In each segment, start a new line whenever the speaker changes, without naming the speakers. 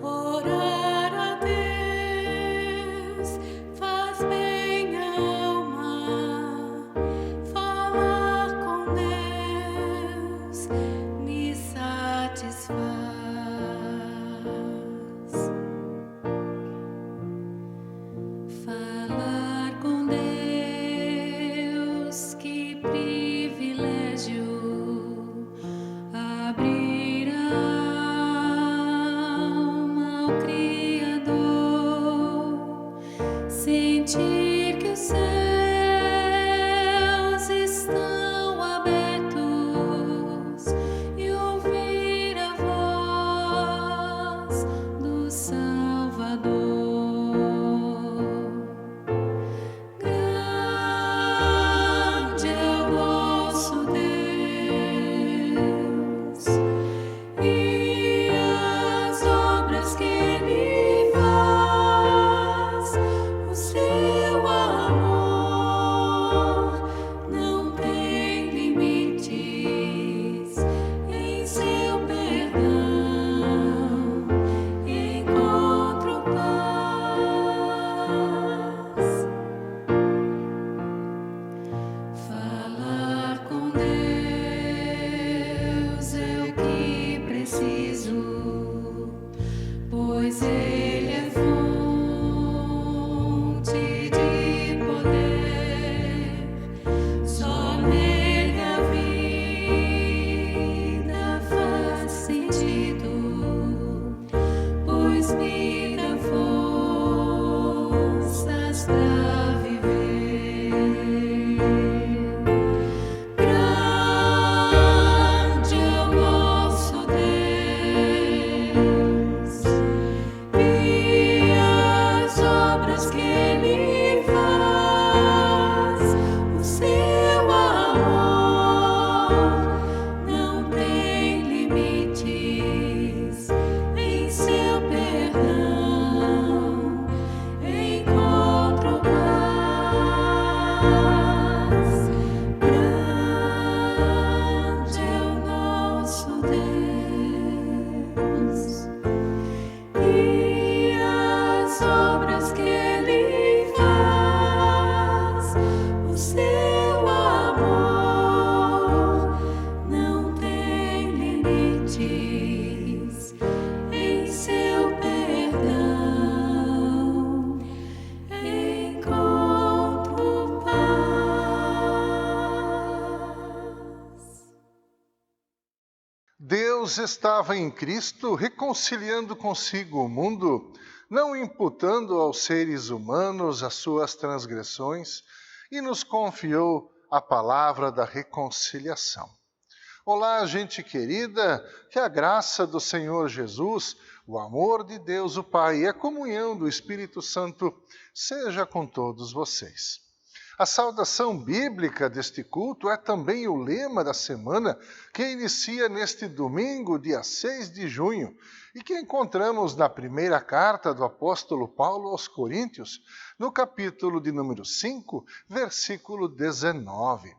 Orar a Deus faz bem à alma, falar com Deus me satisfaz. Falar com Deus, que privilégio, abrir a alma ao Criador, sentir que os céus estão abertos e ouvir a voz do Salvador. Grande é o nosso Deus e as obras que Ele faz. O seu amor não tem limites. Em seu perdão encontro paz. Falar com Deus é o que preciso, pois Ele é fonte de poder. Só nele a vida faz sentido, pois me dá forças pra viver. Grande é o nosso Deus e as obras que Ele faz. O seu amor não tem limites. Em seu perdão encontro paz. Grande é o nosso Deus e as obras que Ele faz. O seu amor não tem limites. Em seu perdão encontro paz.
Deus estava em Cristo reconciliando consigo o mundo, não imputando aos seres humanos as suas transgressões, e nos confiou a palavra da reconciliação. Olá, gente querida, que a graça do Senhor Jesus, o amor de Deus o Pai e a comunhão do Espírito Santo seja com todos vocês. A saudação bíblica deste culto é também o lema da semana que inicia neste domingo, dia 6 de junho, e que encontramos na primeira carta do apóstolo Paulo aos Coríntios, no capítulo de número 5, versículo 19.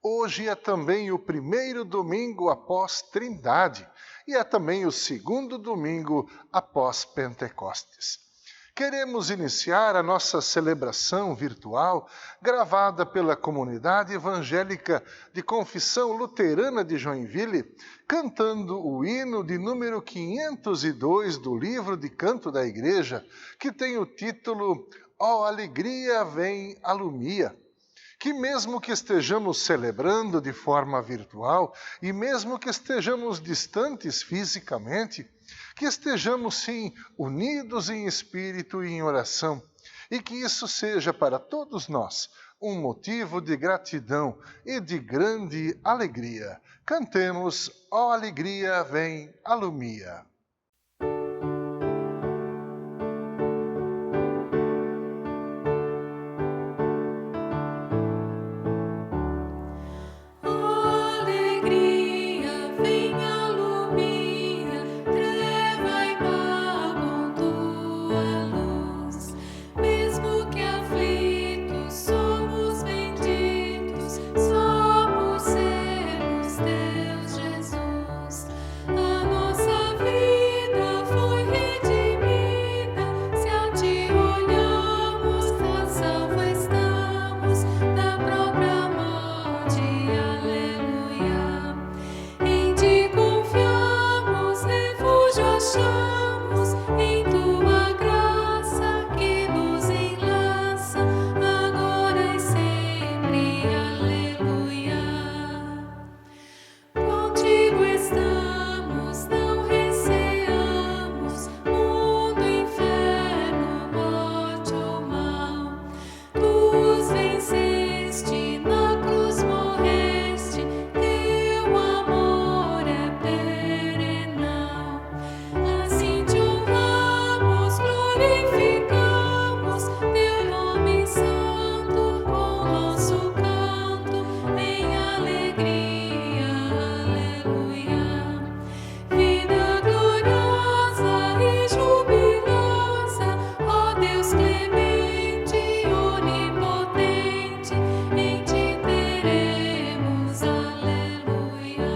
Hoje é também o primeiro domingo após Trindade e é também o segundo domingo após Pentecostes. Queremos iniciar a nossa celebração virtual, gravada pela comunidade evangélica de Confissão Luterana de Joinville, cantando o hino de número 502 do livro de canto da igreja, que tem o título Ó Alegria Vem Alumia. Que mesmo que estejamos celebrando de forma virtual e mesmo que estejamos distantes fisicamente, que estejamos sim unidos em espírito e em oração, e que isso seja para todos nós um motivo de gratidão e de grande alegria. Cantemos, ó alegria vem alumia.
A nossa vida achamos em tua graça que nos enlaça, agora e sempre. Aleluia. Contigo estamos, não receamos mundo, inferno, morte ou mal. Tu os venceste, na cruz morreste, teu amor é perenal. Assim te honramos, glorificamos teu nome santo com nosso canto em alegria. Aleluia. Vida gloriosa e jubilosa, ó Deus clemente e onipotente, em ti teremos aleluia.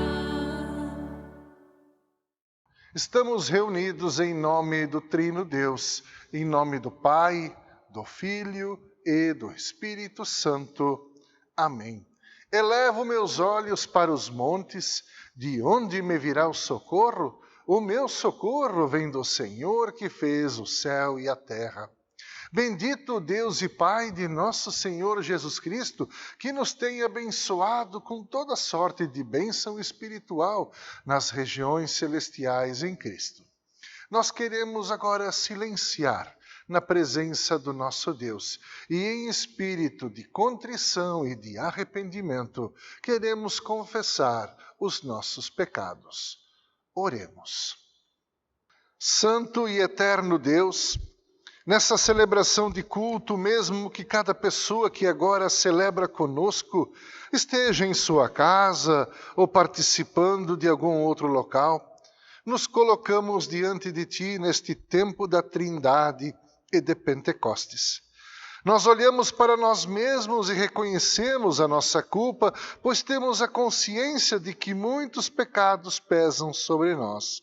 Estamos reunidos em nome do Trino Deus, em nome do Pai, do Filho e do Espírito Santo. Amém. Elevo meus olhos para os montes, de onde me virá o socorro? O meu socorro vem do Senhor que fez o céu e a terra. Bendito Deus e Pai de nosso Senhor Jesus Cristo, que nos tem abençoado com toda sorte de bênção espiritual nas regiões celestiais em Cristo. Nós queremos agora silenciar na presença do nosso Deus e em espírito de contrição e de arrependimento, queremos confessar os nossos pecados. Oremos. Santo e eterno Deus, nessa celebração de culto, mesmo que cada pessoa que agora celebra conosco esteja em sua casa ou participando de algum outro local, nos colocamos diante de Ti neste tempo da Trindade e de Pentecostes. Nós olhamos para nós mesmos e reconhecemos a nossa culpa, pois temos a consciência de que muitos pecados pesam sobre nós.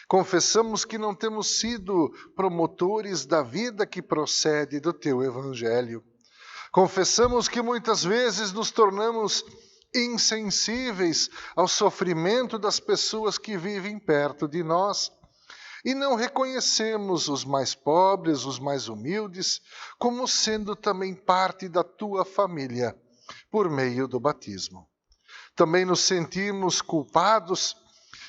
Confessamos que não temos sido promotores da vida que procede do Teu Evangelho. Confessamos que muitas vezes nos tornamos insensíveis ao sofrimento das pessoas que vivem perto de nós e não reconhecemos os mais pobres, os mais humildes, como sendo também parte da Tua família, por meio do batismo. Também nos sentimos culpados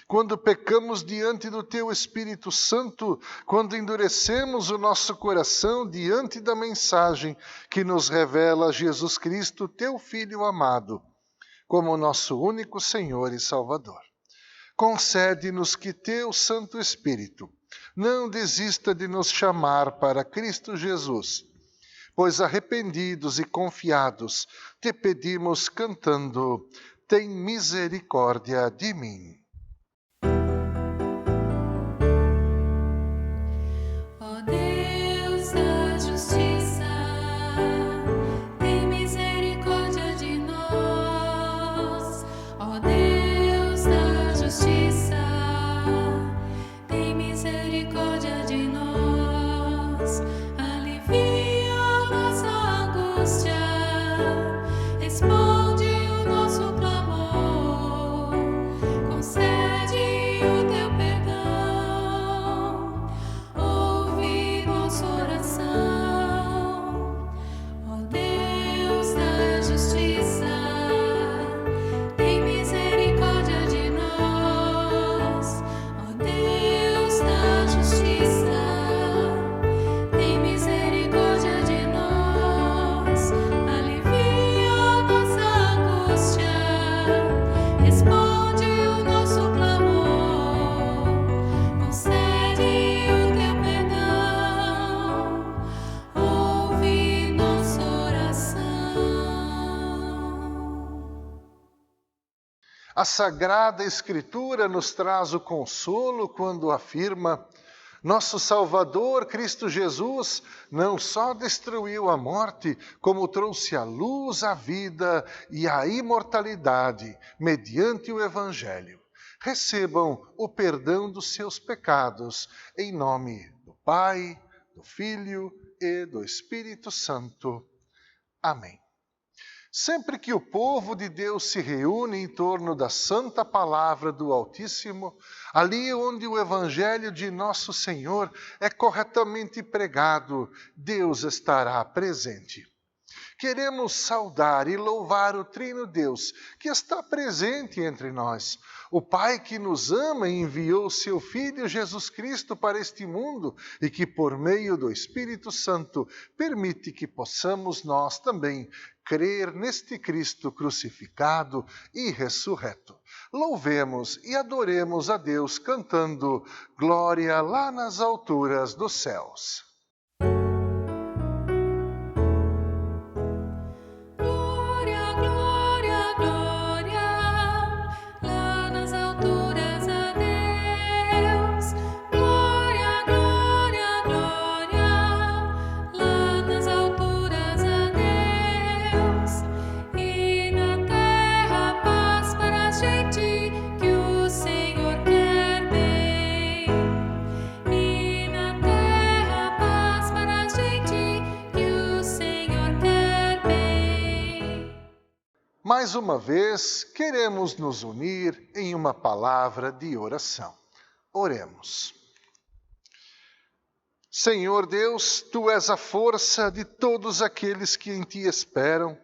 quando pecamos diante do Teu Espírito Santo, quando endurecemos o nosso coração diante da mensagem que nos revela Jesus Cristo, Teu Filho amado, como nosso único Senhor e Salvador. Concede-nos que Teu Santo Espírito não desista de nos chamar para Cristo Jesus, pois arrependidos e confiados Te pedimos cantando: tem misericórdia de mim.
Ó Deus da justiça, tem misericórdia de nós. Ó Deus da justiça, tem misericórdia de nós. Alivia a nossa angústia, responde o nosso clamor, concede o Teu perdão, ouve nossa oração. Ó Deus da justiça, tem misericórdia de nós. Ó Deus da justiça, tem misericórdia de nós. Alivia a nossa angústia, responde o nosso clamor, concede o Teu perdão, ouve nossa oração.
A Sagrada Escritura nos traz o consolo quando afirma: nosso Salvador, Cristo Jesus, não só destruiu a morte, como trouxe à luz a vida e a imortalidade mediante o Evangelho. Recebam o perdão dos seus pecados, em nome do Pai, do Filho e do Espírito Santo. Amém. Sempre que o povo de Deus se reúne em torno da santa palavra do Altíssimo, ali onde o Evangelho de nosso Senhor é corretamente pregado, Deus estará presente. Queremos saudar e louvar o Trino Deus, que está presente entre nós. O Pai que nos ama e enviou seu Filho Jesus Cristo para este mundo e que, por meio do Espírito Santo, permite que possamos nós também crer neste Cristo crucificado e ressurreto. Louvemos e adoremos a Deus cantando Glória lá nas alturas dos céus.
Glória, glória, glória, lá nas alturas a Deus. Glória, glória, glória, lá nas alturas a Deus. E na terra paz para a gente que o Senhor quer bem. E na terra paz para a gente que o Senhor quer bem.
Mais uma vez, queremos nos unir em uma palavra de oração. Oremos. Senhor Deus, Tu és a força de todos aqueles que em Ti esperam.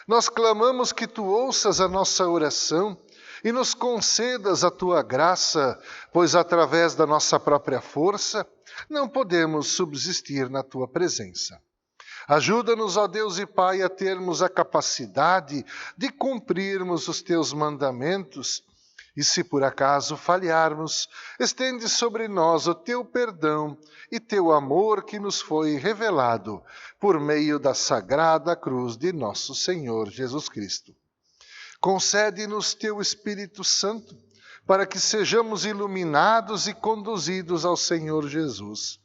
Nós clamamos que Tu ouças a nossa oração e nos concedas a Tua graça, pois através da nossa própria força não podemos subsistir na Tua presença. Ajuda-nos, ó Deus e Pai, a termos a capacidade de cumprirmos os Teus mandamentos e, se por acaso falharmos, estende sobre nós o Teu perdão e Teu amor que nos foi revelado por meio da sagrada cruz de nosso Senhor Jesus Cristo. Concede-nos Teu Espírito Santo para que sejamos iluminados e conduzidos ao Senhor Jesus.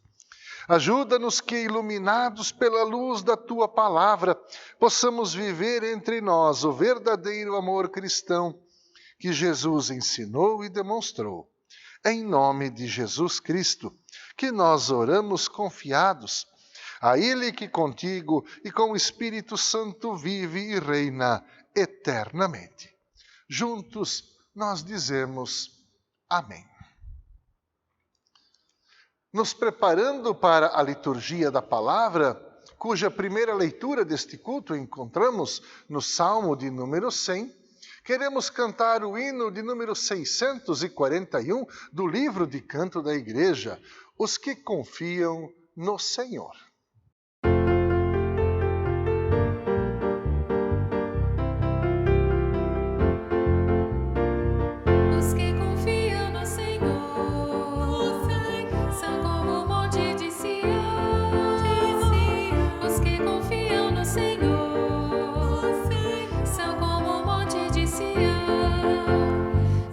Ajuda-nos que, iluminados pela luz da Tua palavra, possamos viver entre nós o verdadeiro amor cristão que Jesus ensinou e demonstrou. Em nome de Jesus Cristo, que nós oramos confiados, a Ele que contigo e com o Espírito Santo vive e reina eternamente. Juntos nós dizemos amém. Nos preparando para a liturgia da palavra, cuja primeira leitura deste culto encontramos no Salmo de número 100, queremos cantar o hino de número 641 do livro de canto da igreja, Os que confiam no Senhor.
Os que confiam no Senhor são como o monte de Sião. Os que confiam no Senhor são como o monte de Sião.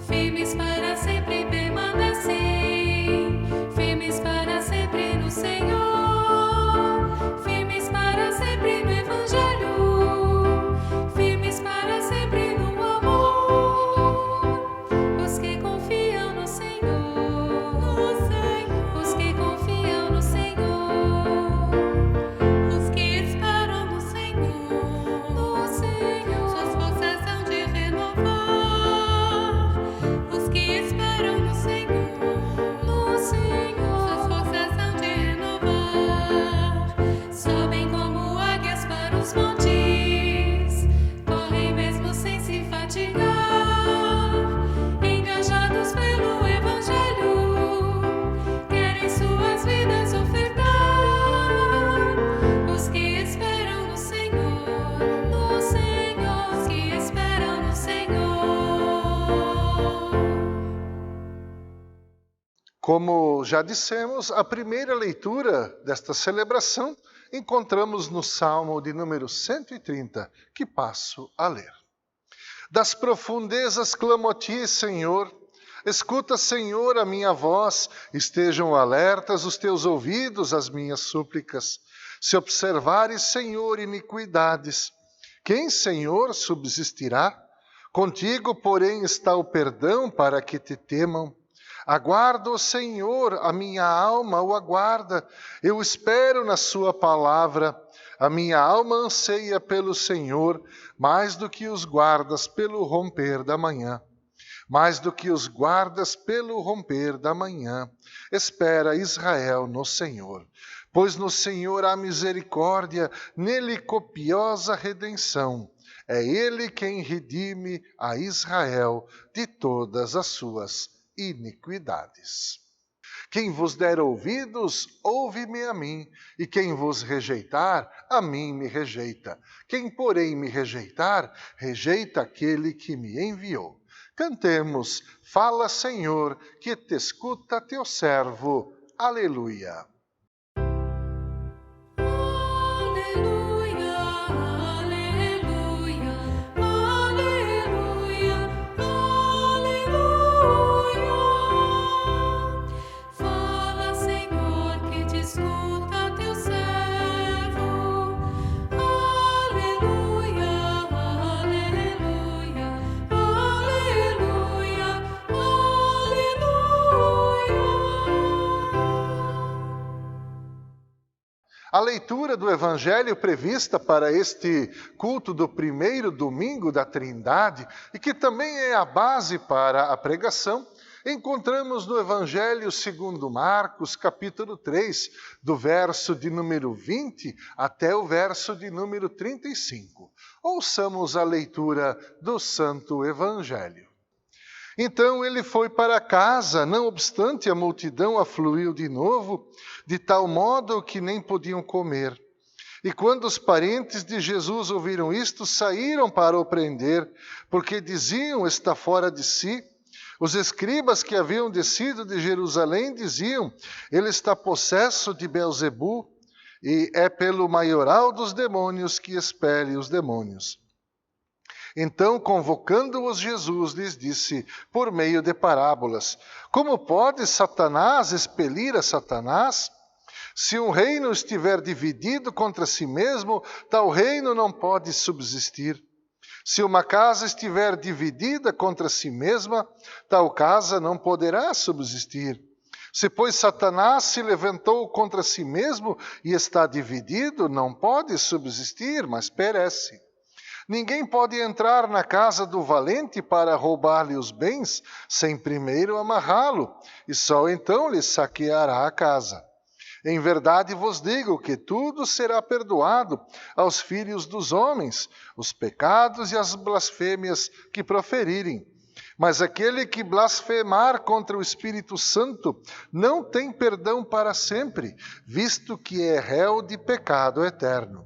Firmes para sempre permanecem, firmes para sempre no Senhor, firmes para sempre no Evangelho, firmes para sempre no amor. Os que confiam no Senhor, os que confiam no Senhor, os que esperam no Senhor, suas forças hão de renovar. Os que esperam no Senhor, suas forças hão de renovar. Sobem como águias para os montes, correm mesmo sem se fatigar. Engajados pelo Evangelho, querem suas vidas ofertar. Os que esperam no Senhor, os que esperam no Senhor.
Como já dissemos, a primeira leitura desta celebração encontramos no Salmo de número 130, que passo a ler. Das profundezas clamo a Ti, Senhor. Escuta, Senhor, a minha voz. Estejam alertas os Teus ouvidos às minhas súplicas. Se observares, Senhor, iniquidades, quem, Senhor, subsistirá? Contigo, porém, está o perdão para que te temam. Aguardo o Senhor, a minha alma o aguarda. Eu espero na sua palavra. A minha alma anseia pelo Senhor, mais do que os guardas pelo romper da manhã. Mais do que os guardas pelo romper da manhã. Espera Israel no Senhor. Pois no Senhor há misericórdia, nele copiosa redenção. É ele quem redime a Israel de todas as suas iniquidades. Quem vos der ouvidos, ouve-me a mim, e quem vos rejeitar, a mim me rejeita. Quem, porém, me rejeitar, rejeita aquele que me enviou. Cantemos, fala, Senhor, que te escuta teu servo. Aleluia.
Aleluia, aleluia, aleluia, aleluia. Fala, Senhor, que te escuta teu servo. Aleluia, aleluia, aleluia, aleluia.
A leitura do Evangelho prevista para este culto do primeiro domingo da Trindade, e que também é a base para a pregação, encontramos no Evangelho segundo Marcos, capítulo 3, do verso de número 20 até o verso de número 35. Ouçamos a leitura do Santo Evangelho. Então ele foi para casa, não obstante a multidão afluiu de novo, de tal modo que nem podiam comer. E quando os parentes de Jesus ouviram isto, saíram para o prender, porque diziam, está fora de si. Os escribas que haviam descido de Jerusalém diziam, ele está possesso de Beelzebu, e é pelo maioral dos demônios que expele os demônios. Então, convocando-os, Jesus lhes disse, por meio de parábolas, como pode Satanás expelir a Satanás? Se um reino estiver dividido contra si mesmo, tal reino não pode subsistir. Se uma casa estiver dividida contra si mesma, tal casa não poderá subsistir. Se, pois, Satanás se levantou contra si mesmo e está dividido, não pode subsistir, mas perece. Ninguém pode entrar na casa do valente para roubar-lhe os bens, sem primeiro amarrá-lo, e só então lhe saqueará a casa. Em verdade vos digo que tudo será perdoado aos filhos dos homens, os pecados e as blasfêmias que proferirem. Mas aquele que blasfemar contra o Espírito Santo não tem perdão para sempre, visto que é réu de pecado eterno.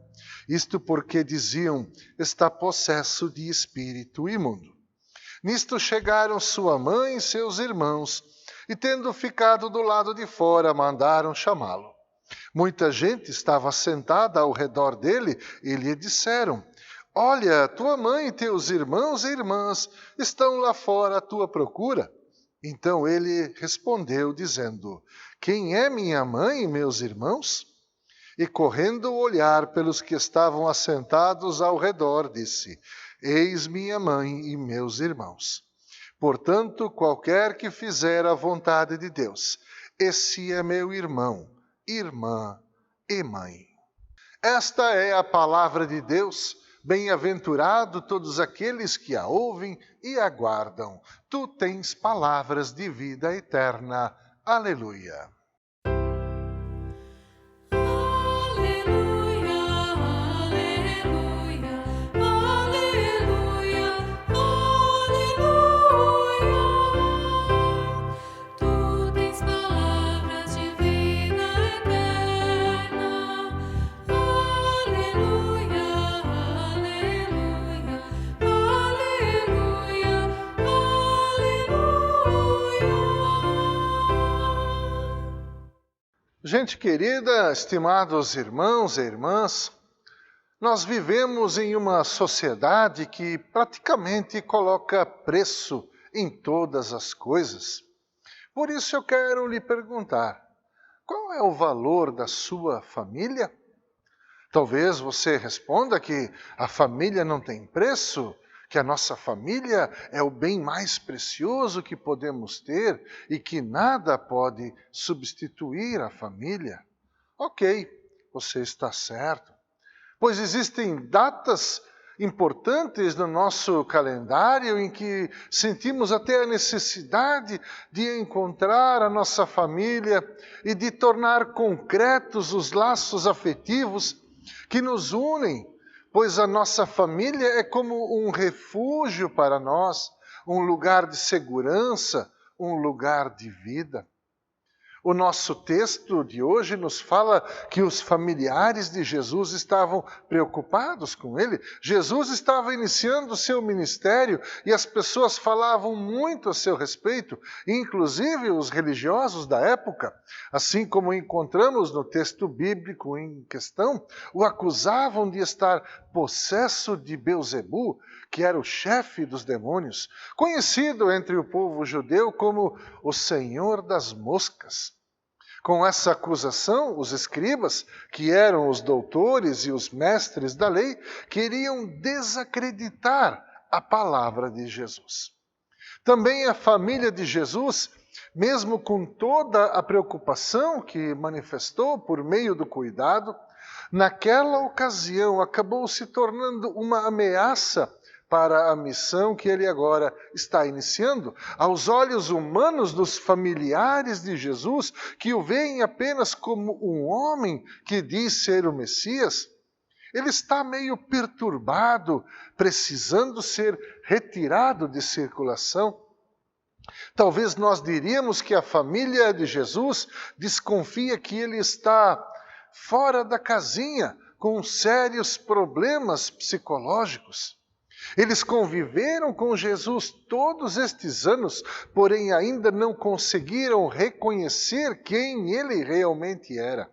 Isto porque diziam, está possesso de espírito imundo. Nisto chegaram sua mãe e seus irmãos, e tendo ficado do lado de fora, mandaram chamá-lo. Muita gente estava sentada ao redor dele e lhe disseram, olha, tua mãe e teus irmãos e irmãs estão lá fora à tua procura. Então ele respondeu, dizendo, quem é minha mãe e meus irmãos? E correndo o olhar pelos que estavam assentados ao redor, disse, eis minha mãe e meus irmãos. Portanto, qualquer que fizer a vontade de Deus, esse é meu irmão, irmã e mãe. Esta é a palavra de Deus. Bem-aventurado todos aqueles que a ouvem e aguardam. Tu tens palavras de vida eterna. Aleluia.
Aleluia, aleluia, aleluia, aleluia. Tu tens palavras de vida eterna. Aleluia, aleluia, aleluia, aleluia.
Gente querida, estimados irmãos e irmãs, nós vivemos em uma sociedade que praticamente coloca preço em todas as coisas. Por isso eu quero lhe perguntar, qual é o valor da sua família? Talvez você responda que a família não tem preço, que a nossa família é o bem mais precioso que podemos ter e que nada pode substituir a família. Ok, você está certo. Pois existem datas importantes no nosso calendário em que sentimos até a necessidade de encontrar a nossa família e de tornar concretos os laços afetivos que nos unem, pois a nossa família é como um refúgio para nós, um lugar de segurança, um lugar de vida. O nosso texto de hoje nos fala que os familiares de Jesus estavam preocupados com ele. Jesus estava iniciando o seu ministério e as pessoas falavam muito a seu respeito, inclusive os religiosos da época, assim como encontramos no texto bíblico em questão, o acusavam de estar possesso de Belzebu, que era o chefe dos demônios, conhecido entre o povo judeu como o Senhor das Moscas. Com essa acusação, os escribas, que eram os doutores e os mestres da lei, queriam desacreditar a palavra de Jesus. Também a família de Jesus, mesmo com toda a preocupação que manifestou por meio do cuidado, naquela ocasião acabou se tornando uma ameaça para a missão que ele agora está iniciando. Aos olhos humanos dos familiares de Jesus, que o veem apenas como um homem que diz ser o Messias, ele está meio perturbado, precisando ser retirado de circulação. Talvez nós diríamos que a família de Jesus desconfia que ele está fora da casinha, com sérios problemas psicológicos. Eles conviveram com Jesus todos estes anos, porém ainda não conseguiram reconhecer quem ele realmente era.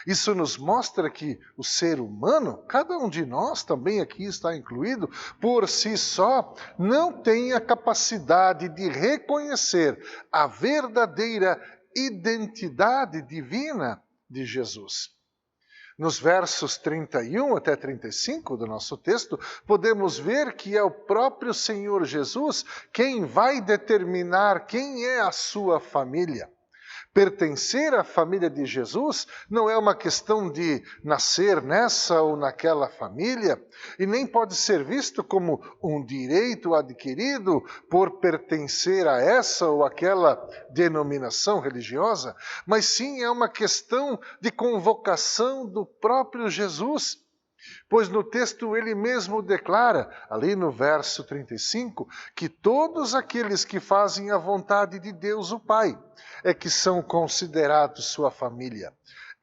Isso nos mostra que o ser humano, cada um de nós também aqui está incluído, por si só, não tem a capacidade de reconhecer a verdadeira identidade divina de Jesus. Nos versos 31 até 35 do nosso texto, podemos ver que é o próprio Senhor Jesus quem vai determinar quem é a sua família. Pertencer à família de Jesus não é uma questão de nascer nessa ou naquela família, e nem pode ser visto como um direito adquirido por pertencer a essa ou aquela denominação religiosa, mas sim é uma questão de convocação do próprio Jesus. Pois no texto ele mesmo declara, ali no verso 35, que todos aqueles que fazem a vontade de Deus o Pai é que são considerados sua família.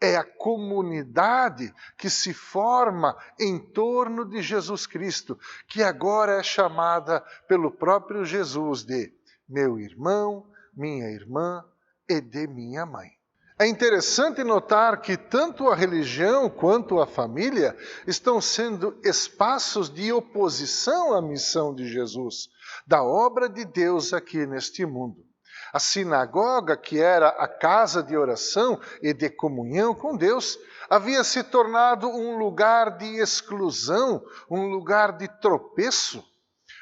É a comunidade que se forma em torno de Jesus Cristo, que agora é chamada pelo próprio Jesus de meu irmão, minha irmã e de minha mãe. É interessante notar que tanto a religião quanto a família estão sendo espaços de oposição à missão de Jesus, da obra de Deus aqui neste mundo. A sinagoga, que era a casa de oração e de comunhão com Deus, havia se tornado um lugar de exclusão, um lugar de tropeço.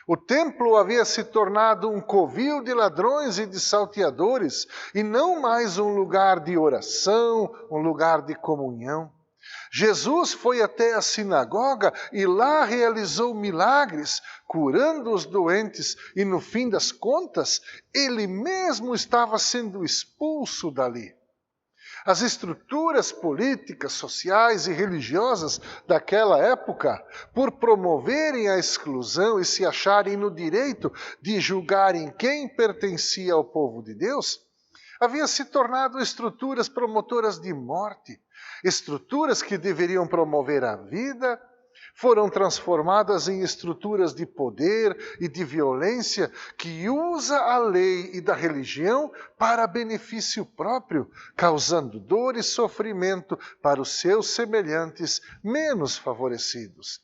O templo havia se tornado um covil de ladrões e de salteadores, e não mais um lugar de oração, um lugar de comunhão. Jesus foi até a sinagoga e lá realizou milagres, curando os doentes, e no fim das contas, ele mesmo estava sendo expulso dali. As estruturas políticas, sociais e religiosas daquela época, por promoverem a exclusão e se acharem no direito de julgarem quem pertencia ao povo de Deus, haviam se tornado estruturas promotoras de morte. Estruturas que deveriam promover a vida, foram transformadas em estruturas de poder e de violência que usa a lei e da religião para benefício próprio, causando dor e sofrimento para os seus semelhantes menos favorecidos.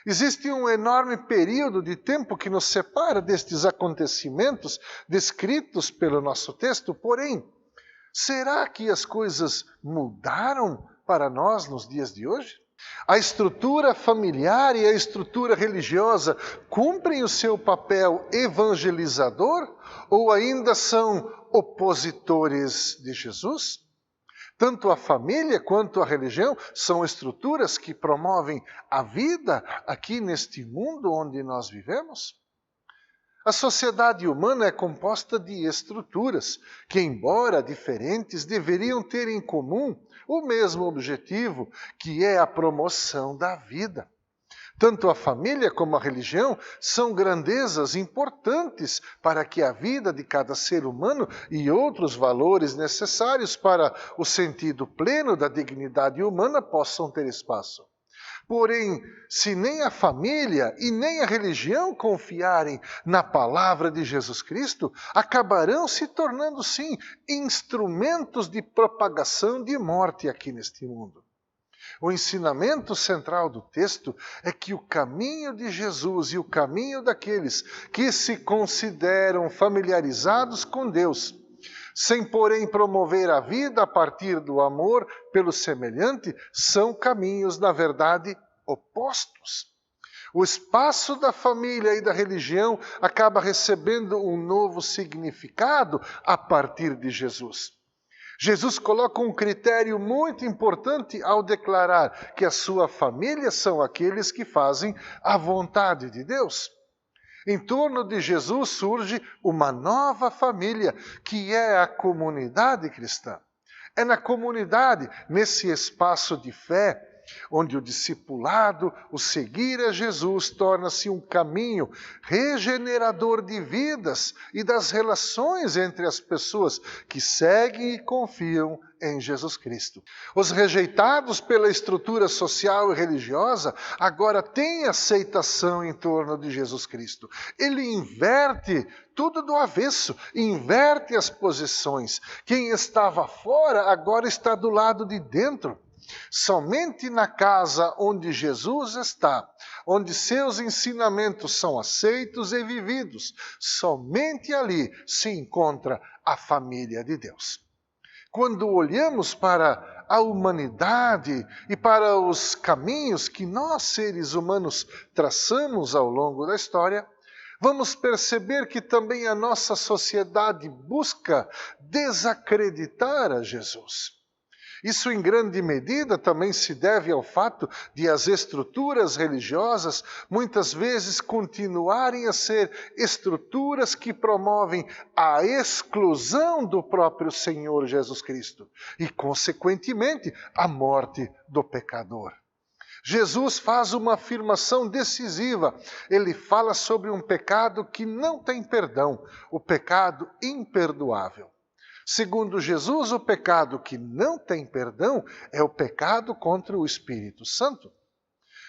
Existe um enorme período de tempo que nos separa destes acontecimentos descritos pelo nosso texto, porém, será que as coisas mudaram para nós nos dias de hoje? A estrutura familiar e a estrutura religiosa cumprem o seu papel evangelizador ou ainda são opositores de Jesus? Tanto a família quanto a religião são estruturas que promovem a vida aqui neste mundo onde nós vivemos? A sociedade humana é composta de estruturas que, embora diferentes, deveriam ter em comum o mesmo objetivo, que é a promoção da vida. Tanto a família como a religião são grandezas importantes para que a vida de cada ser humano e outros valores necessários para o sentido pleno da dignidade humana possam ter espaço. Porém, se nem a família e nem a religião confiarem na palavra de Jesus Cristo, acabarão se tornando, sim, instrumentos de propagação de morte aqui neste mundo. O ensinamento central do texto é que o caminho de Jesus e o caminho daqueles que se consideram familiarizados com Deus, sem porém promover a vida a partir do amor pelo semelhante, são caminhos, na verdade, opostos. O espaço da família e da religião acaba recebendo um novo significado a partir de Jesus. Jesus coloca um critério muito importante ao declarar que a sua família são aqueles que fazem a vontade de Deus. Em torno de Jesus surge uma nova família, que é a comunidade cristã. É na comunidade, nesse espaço de fé, onde o discipulado, o seguir a Jesus, torna-se um caminho regenerador de vidas e das relações entre as pessoas que seguem e confiam em Jesus Cristo. Os rejeitados pela estrutura social e religiosa agora têm aceitação em torno de Jesus Cristo. Ele inverte tudo do avesso, inverte as posições. Quem estava fora agora está do lado de dentro. Somente na casa onde Jesus está, onde seus ensinamentos são aceitos e vividos, somente ali se encontra a família de Deus. Quando olhamos para a humanidade e para os caminhos que nós, seres humanos, traçamos ao longo da história, vamos perceber que também a nossa sociedade busca desacreditar a Jesus. Isso, em grande medida, também se deve ao fato de as estruturas religiosas muitas vezes continuarem a ser estruturas que promovem a exclusão do próprio Senhor Jesus Cristo e, consequentemente, a morte do pecador. Jesus faz uma afirmação decisiva. Ele fala sobre um pecado que não tem perdão, o pecado imperdoável. Segundo Jesus, o pecado que não tem perdão é o pecado contra o Espírito Santo.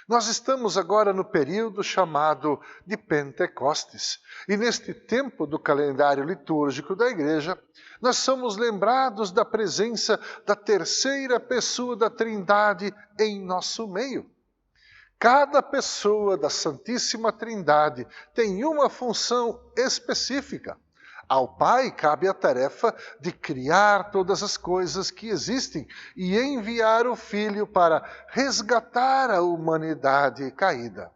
Nós estamos agora no período chamado de Pentecostes. E neste tempo do calendário litúrgico da igreja, nós somos lembrados da presença da terceira pessoa da Trindade em nosso meio. Cada pessoa da Santíssima Trindade tem uma função específica. Ao Pai cabe a tarefa de criar todas as coisas que existem e enviar o Filho para resgatar a humanidade caída.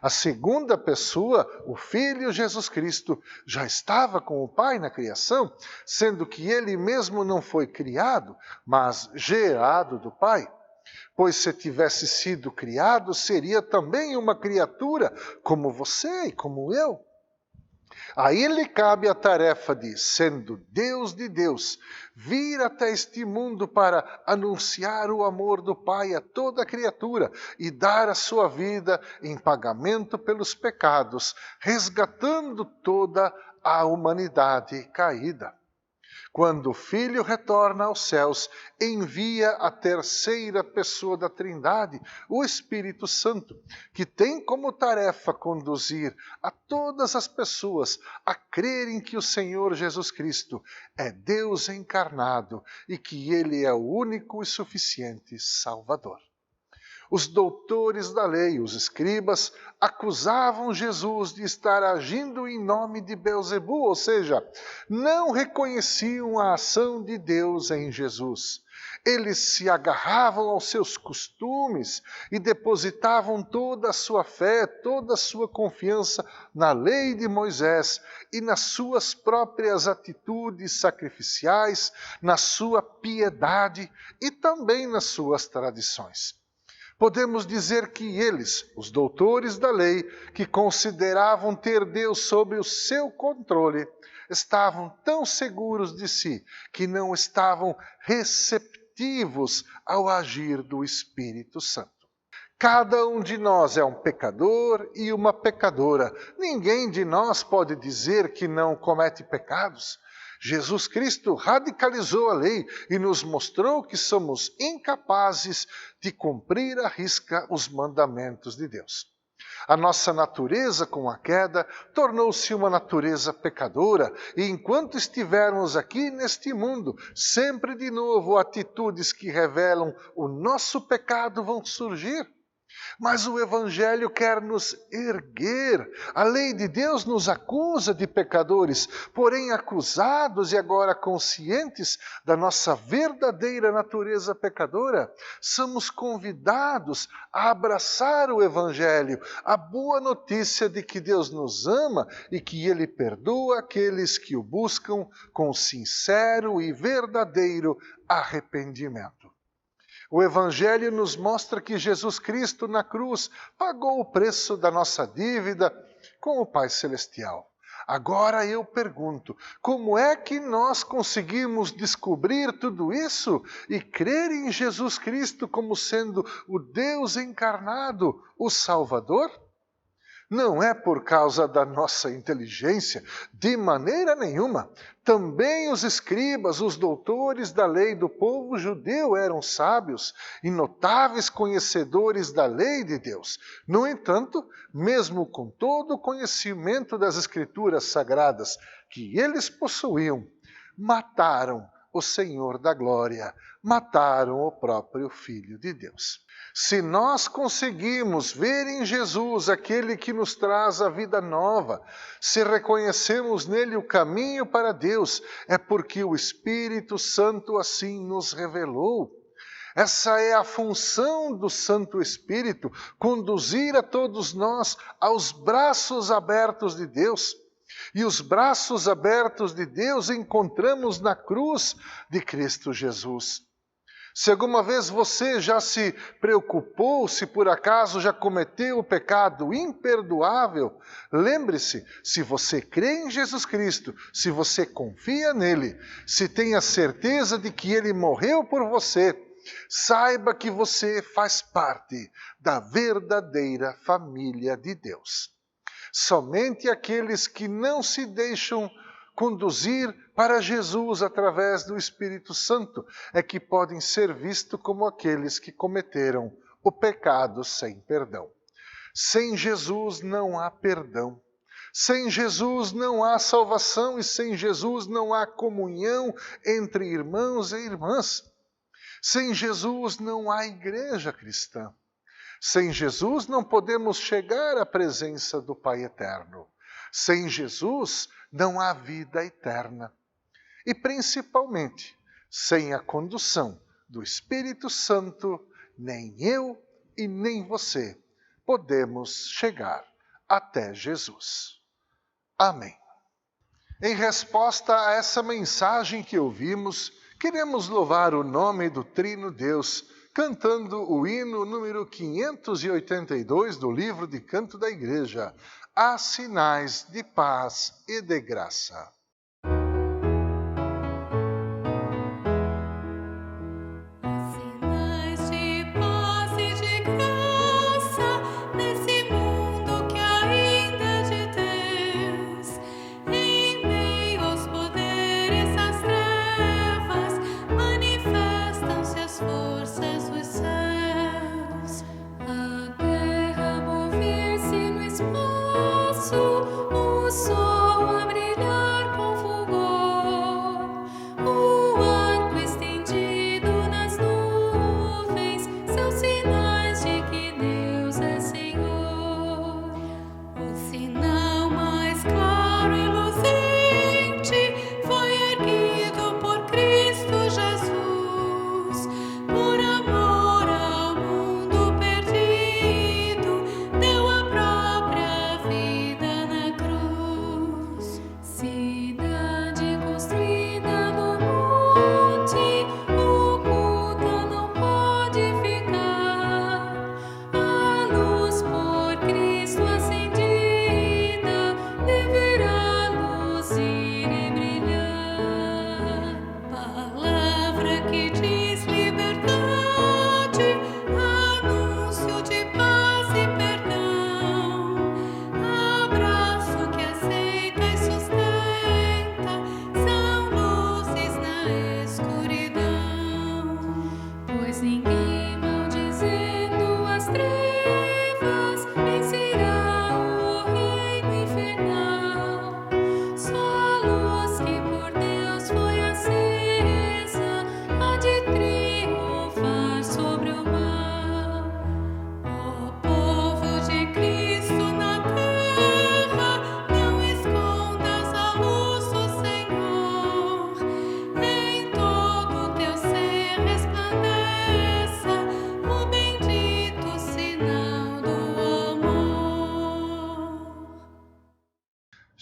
A segunda pessoa, o Filho Jesus Cristo, já estava com o Pai na criação, sendo que ele mesmo não foi criado, mas gerado do Pai. Pois se tivesse sido criado, seria também uma criatura, como você e como eu. A ele cabe a tarefa de, sendo Deus de Deus, vir até este mundo para anunciar o amor do Pai a toda criatura e dar a sua vida em pagamento pelos pecados, resgatando toda a humanidade caída. Quando o Filho retorna aos céus, envia a terceira pessoa da Trindade, o Espírito Santo, que tem como tarefa conduzir a todas as pessoas a crerem que o Senhor Jesus Cristo é Deus encarnado e que Ele é o único e suficiente Salvador. Os doutores da lei, os escribas, acusavam Jesus de estar agindo em nome de Beelzebul, ou seja, não reconheciam a ação de Deus em Jesus. Eles se agarravam aos seus costumes e depositavam toda a sua fé, toda a sua confiança na lei de Moisés e nas suas próprias atitudes sacrificiais, na sua piedade e também nas suas tradições. Podemos dizer que eles, os doutores da lei, que consideravam ter Deus sob o seu controle, estavam tão seguros de si que não estavam receptivos ao agir do Espírito Santo. Cada um de nós é um pecador e uma pecadora. Ninguém de nós pode dizer que não comete pecados. Jesus Cristo radicalizou a lei e nos mostrou que somos incapazes de cumprir à risca os mandamentos de Deus. A nossa natureza, com a queda, tornou-se uma natureza pecadora, e enquanto estivermos aqui neste mundo, sempre de novo atitudes que revelam o nosso pecado vão surgir. Mas o Evangelho quer nos erguer. A lei de Deus nos acusa de pecadores, porém acusados e agora conscientes da nossa verdadeira natureza pecadora, somos convidados a abraçar o Evangelho, a boa notícia de que Deus nos ama e que Ele perdoa aqueles que o buscam com sincero e verdadeiro arrependimento. O Evangelho nos mostra que Jesus Cristo na cruz pagou o preço da nossa dívida com o Pai Celestial. Agora eu pergunto, como é que nós conseguimos descobrir tudo isso e crer em Jesus Cristo como sendo o Deus encarnado, o Salvador? Não é por causa da nossa inteligência, de maneira nenhuma. Também os escribas, os doutores da lei do povo judeu eram sábios e notáveis conhecedores da lei de Deus. No entanto, mesmo com todo o conhecimento das Escrituras Sagradas que eles possuíam, mataram o Senhor da Glória, mataram o próprio Filho de Deus. Se nós conseguimos ver em Jesus aquele que nos traz a vida nova, se reconhecemos nele o caminho para Deus, é porque o Espírito Santo assim nos revelou. Essa é a função do Santo Espírito, conduzir a todos nós aos braços abertos de Deus. E os braços abertos de Deus encontramos na cruz de Cristo Jesus. Se alguma vez você já se preocupou, se por acaso já cometeu o pecado imperdoável, lembre-se, se você crê em Jesus Cristo, se você confia nele, se tem a certeza de que ele morreu por você, saiba que você faz parte da verdadeira família de Deus. Somente aqueles que não se deixam conduzir para Jesus através do Espírito Santo é que podem ser vistos como aqueles que cometeram o pecado sem perdão. Sem Jesus não há perdão. Sem Jesus não há salvação e sem Jesus não há comunhão entre irmãos e irmãs. Sem Jesus não há igreja cristã. Sem Jesus não podemos chegar à presença do Pai Eterno. Sem Jesus não há vida eterna. E principalmente, sem a condução do Espírito Santo, nem eu e nem você podemos chegar até Jesus. Amém. Em resposta a essa mensagem que ouvimos, queremos louvar o nome do Trino Deus, cantando o hino número 582 do livro de canto da igreja, Há sinais de paz e de graça.
Sinais de paz e de graça nesse mundo que ainda é de Deus. Em meio aos poderes das trevas, manifestam-se as forças dos céus. A terra mover-se no espaço, o sol a brilhar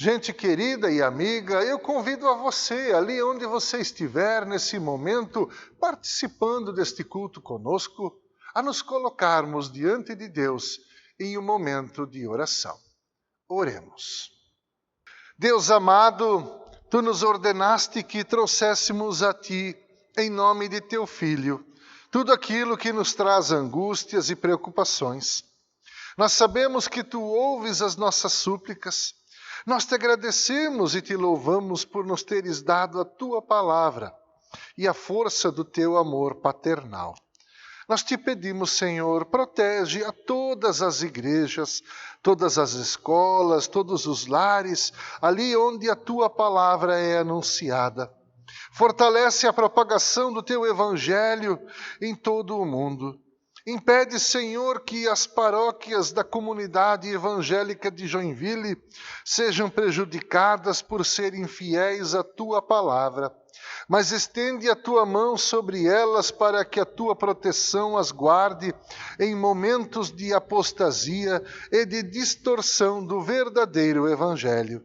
Gente querida e amiga, eu convido a você, ali onde você estiver nesse momento, participando deste culto conosco, a nos colocarmos diante de Deus em um momento de oração. Oremos. Deus amado, Tu nos ordenaste que trouxéssemos a Ti, em nome de Teu Filho, tudo aquilo que nos traz angústias e preocupações. Nós sabemos que Tu ouves as nossas súplicas. Nós te agradecemos e te louvamos por nos teres dado a Tua palavra e a força do Teu amor paternal. Nós te pedimos, Senhor, protege a todas as igrejas, todas as escolas, todos os lares, ali onde a Tua palavra é anunciada. Fortalece a propagação do Teu Evangelho em todo o mundo. Impede, Senhor, que as paróquias da comunidade evangélica de Joinville sejam prejudicadas por serem fiéis à Tua palavra, mas estende a Tua mão sobre elas para que a Tua proteção as guarde em momentos de apostasia e de distorção do verdadeiro Evangelho.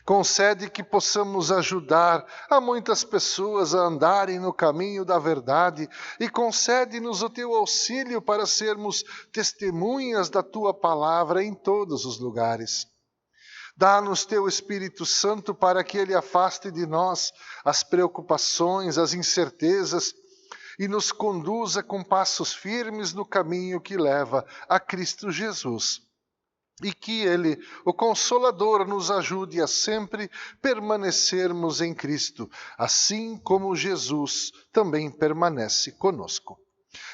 Concede que possamos ajudar a muitas pessoas a andarem no caminho da verdade e concede-nos o Teu auxílio para sermos testemunhas da Tua palavra em todos os lugares. Dá-nos Teu Espírito Santo para que Ele afaste de nós as preocupações, as incertezas e nos conduza com passos firmes no caminho que leva a Cristo Jesus. E que Ele, o Consolador, nos ajude a sempre permanecermos em Cristo, assim como Jesus também permanece conosco.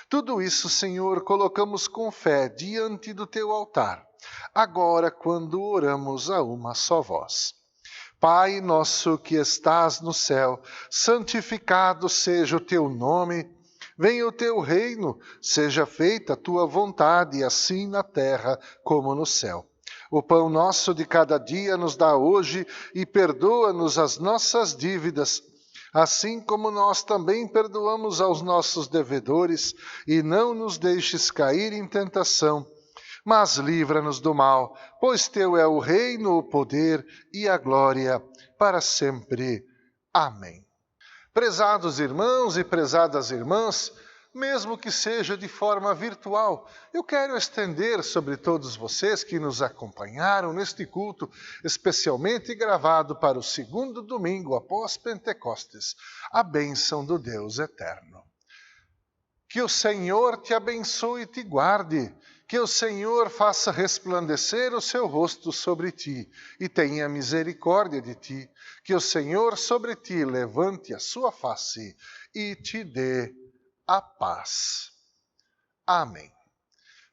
Tudo isso, Senhor, colocamos com fé diante do Teu altar, agora quando oramos a uma só voz. Pai nosso que estás no céu, santificado seja o Teu nome. Venha o Teu reino, seja feita a Tua vontade, assim na terra como no céu. O pão nosso de cada dia nos dá hoje e perdoa-nos as nossas dívidas, assim como nós também perdoamos aos nossos devedores, e não nos deixes cair em tentação, mas livra-nos do mal, pois Teu é o reino, o poder e a glória para sempre. Amém. Prezados irmãos e prezadas irmãs, mesmo que seja de forma virtual, eu quero estender sobre todos vocês que nos acompanharam neste culto, especialmente gravado para o segundo domingo após Pentecostes, a bênção do Deus eterno. Que o Senhor te abençoe e te guarde, que o Senhor faça resplandecer o seu rosto sobre ti e tenha misericórdia de ti, que o Senhor sobre ti levante a sua face e te dê a paz. Amém.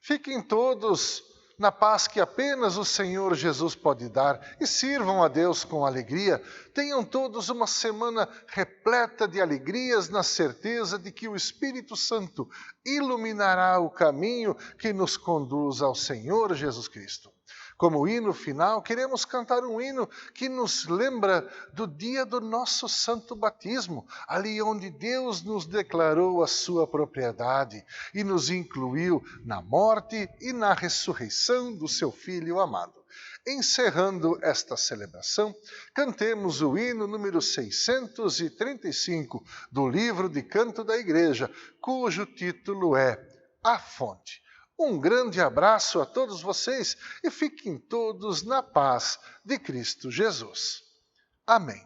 Fiquem todos na paz que apenas o Senhor Jesus pode dar e sirvam a Deus com alegria. Tenham todos uma semana repleta de alegrias na certeza de que o Espírito Santo iluminará o caminho que nos conduz ao Senhor Jesus Cristo. Como hino final, queremos cantar um hino que nos lembra do dia do nosso santo batismo, ali onde Deus nos declarou a sua propriedade e nos incluiu na morte e na ressurreição do seu Filho amado. Encerrando esta celebração, cantemos o hino número 635 do livro de canto da Igreja, cujo título é A Fonte. Um grande abraço a todos vocês e fiquem todos na paz de Cristo Jesus. Amém.